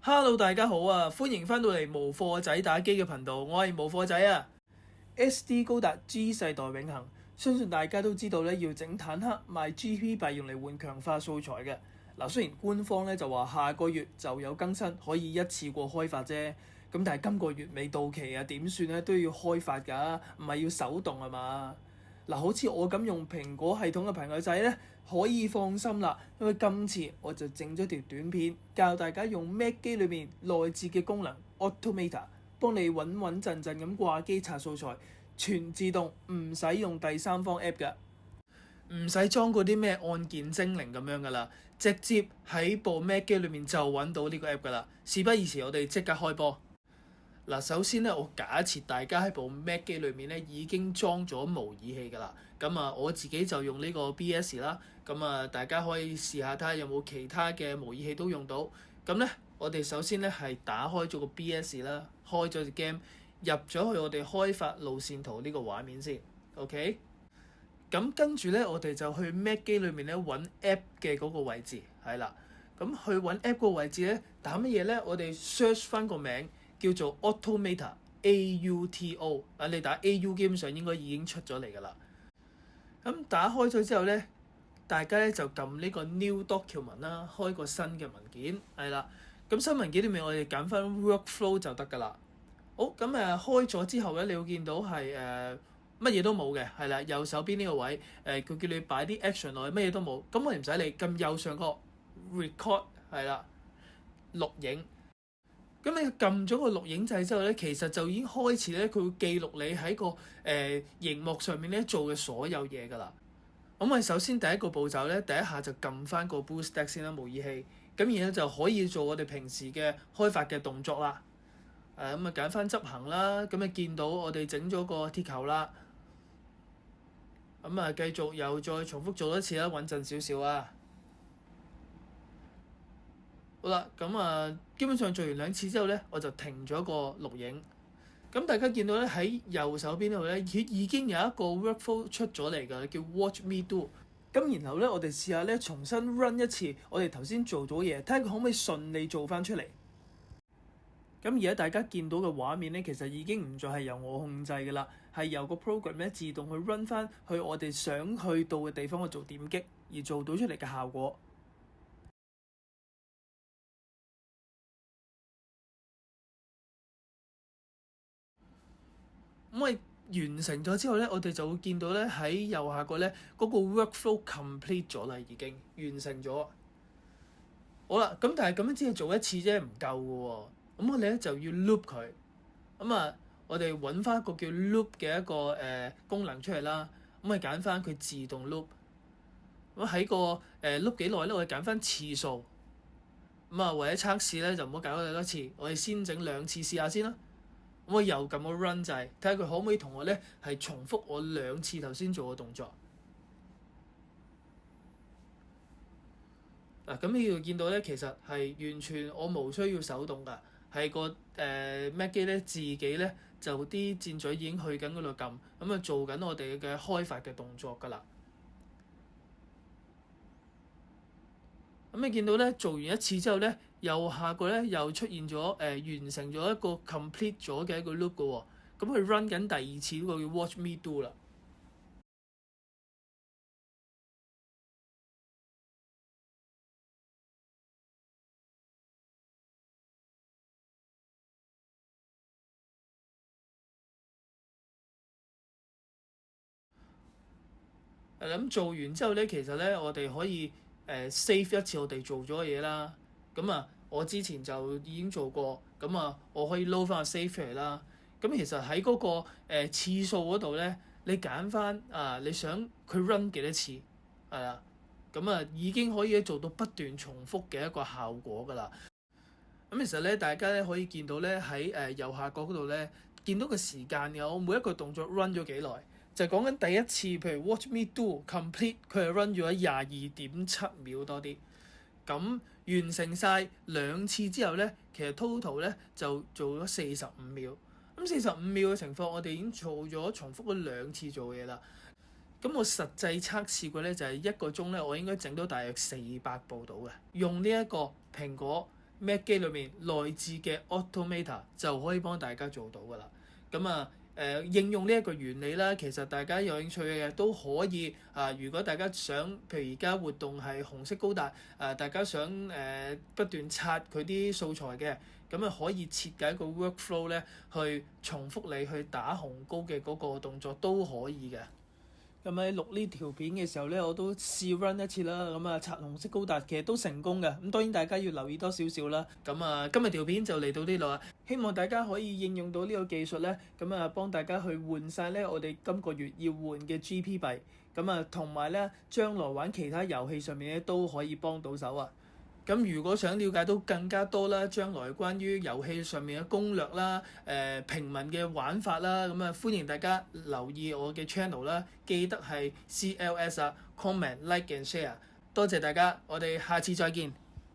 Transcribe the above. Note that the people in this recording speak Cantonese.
Hello，大家好啊！歡迎翻到嚟無貨仔打機嘅頻道，我係無貨仔啊。SD 高達 G 世代永恆，相信大家都知道咧，要整坦克賣 GP 幣用嚟換強化素材嘅。嗱，雖然官方咧就話下個月就有更新，可以一次過開發啫。咁但係今個月尾到期啊，點算咧都要開發㗎，唔係要手動係嘛？嗱，好似我咁用蘋果系統嘅朋友仔咧，可以放心啦，因為今次我就整咗條短片，教大家用 Mac 機裏面內置嘅功能 Automator， 幫你穩穩陣陣咁掛機刷素材，全自動，唔使用第三方 app 㗎，唔使裝嗰啲咩按鍵精靈咁樣㗎啦，直接喺部 Mac 機裏面就揾到呢個 app 㗎啦。事不宜遲，我哋即刻開波。嗱，首先咧，我假設大家喺部 Mac 機裏面咧已經裝咗模擬器㗎啦。咁啊，我自己就用呢個 BS 啦。咁啊，大家可以試下睇下有冇其他嘅模擬器都用到。咁咧，我哋首先咧係打開咗個 BS 啦，開咗隻 game，入咗去我哋開發路線圖呢個畫面先。OK。咁跟住咧，我哋就去 Mac 機裏面咧揾 App 嘅嗰個位置，係啦。咁去揾 App 個位置咧，打乜嘢咧？我哋 search 翻個名。叫做 Automator AUTO 啊，你打 AU 基本上應該已經出咗嚟㗎啦。咁打開咗之後咧，大家咧就撳呢個 New Document 啦，開個新嘅文件係啦。咁新文件裏面我哋揀翻 Workflow 就得㗎啦。好，咁開咗之後咧，你會見到係乜嘢都冇嘅，係啦，右手邊呢個位佢叫你擺啲 action 落去，乜嘢都冇。咁我哋唔使理，撳右上角 Record 係啦，錄影。咁你撳咗個錄影掣之後咧，其實就已經開始咧，佢會記錄你喺個熒幕上面咧做嘅所有嘢㗎啦。咁我哋首先第一個步驟咧，第一下就撳翻個 BlueStack 先啦，模擬器。咁然後就可以做我哋平時嘅開發嘅動作啦。咁揀翻執行啦，咁你見到我哋整咗個鐵球啦。咁繼續又再重複做多次啦，穩陣少少啊。好啦，基本上做完2次之後咧，我就停咗個錄影。咁大家見到咧喺右手邊度咧，已經有一個 workflow 出咗嚟㗎，叫 Watch Me Do。咁然後咧，我哋試下咧重新 run 一次，我哋頭先做咗嘢，睇下佢可唔可以順利做翻出嚟。咁而家大家見到嘅畫面咧，其實已經唔再係由我控制㗎啦，係由個 program 咧自動去 run 翻去我哋想去到嘅地方去做點擊，而做到出嚟嘅效果。咁我完成咗之後咧，我哋就會見到咧喺右下角咧嗰個 workflow complete 咗啦，已經完成咗。好啦，咁但係咁樣只係做一次啫，唔夠嘅喎。咁我哋咧就要 loop 佢。我哋揾翻一個叫 loop 嘅一個功能出嚟啦。咁我揀翻佢自動 loop。咁喺個loop 幾耐咧？我哋揀翻次數。為咗測試咧，就唔好搞太多次。我哋先整2次試下先啦。我又撳個 run 掣，睇下佢可唔可以同我咧係重複我2次頭先做嘅動作。嗱，咁你要見到咧，其實係完全我無需要手動㗎，係個Mac 機咧自己咧就啲箭嘴已經去緊嗰度撳，做緊我哋嘅開發嘅動作㗎啦。咁你見到咧做完一次之後咧，右下角咧又出現咗完成咗一個 complete 咗嘅一個 loop 㗎喎。咁佢 run 緊第2次嗰個叫 Watch Me Do 啦。咁做完之後咧，其實咧我哋可以save 一次我哋做咗嘅嘢啦。我之前就已經做過，我可以 load 翻個 save 出嚟啦。咁其實喺嗰個次數嗰度咧，你揀翻你想佢 run 幾多次，係啦。已經可以做到不斷重複嘅一個效果㗎啦。其實咧，大家咧可以見到咧喺右下角嗰度咧，見到個時間嘅，我每一個動作 run 咗幾耐。就講緊第一次，譬如 Watch Me Do Complete，佢係 run 咗22.7秒多啲。咁完成晒2次之後咧，其實 total 咧就做咗45秒。咁45秒嘅情況，我哋已經做咗重複咗2次做嘢啦。咁我實際測試過咧，就係1個鐘咧，我應該整到大約400步到嘅。用呢一個蘋果 Mac 機裏面內置嘅 Automator 就可以幫大家做到㗎啦。咁應用呢一個原理啦，其實大家有興趣嘅都可以如果大家想，譬如而家活動係紅色高達大家想不斷刷佢啲素材嘅，咁可以設計一個 workflow 咧，去重複你去打紅高嘅嗰個動作都可以嘅。咁喺錄呢條片嘅時候咧，我都試 run 一次啦。刷紅色高達其實都成功嘅。咁當然大家要留意多少少啦。今日條片就嚟到呢度啦。希望大家可以應用到呢個技術咧，幫大家去換晒咧我哋今個月要換嘅 GP 幣。同埋咧將來玩其他遊戲上面咧都可以幫到手啊。咁如果想了解到更加多啦，將來關於遊戲上面嘅攻略啦、平民嘅玩法啦，歡迎大家留意我嘅 channel 啦，記得係 CLS comment like and share，多謝大家，我哋下次再見。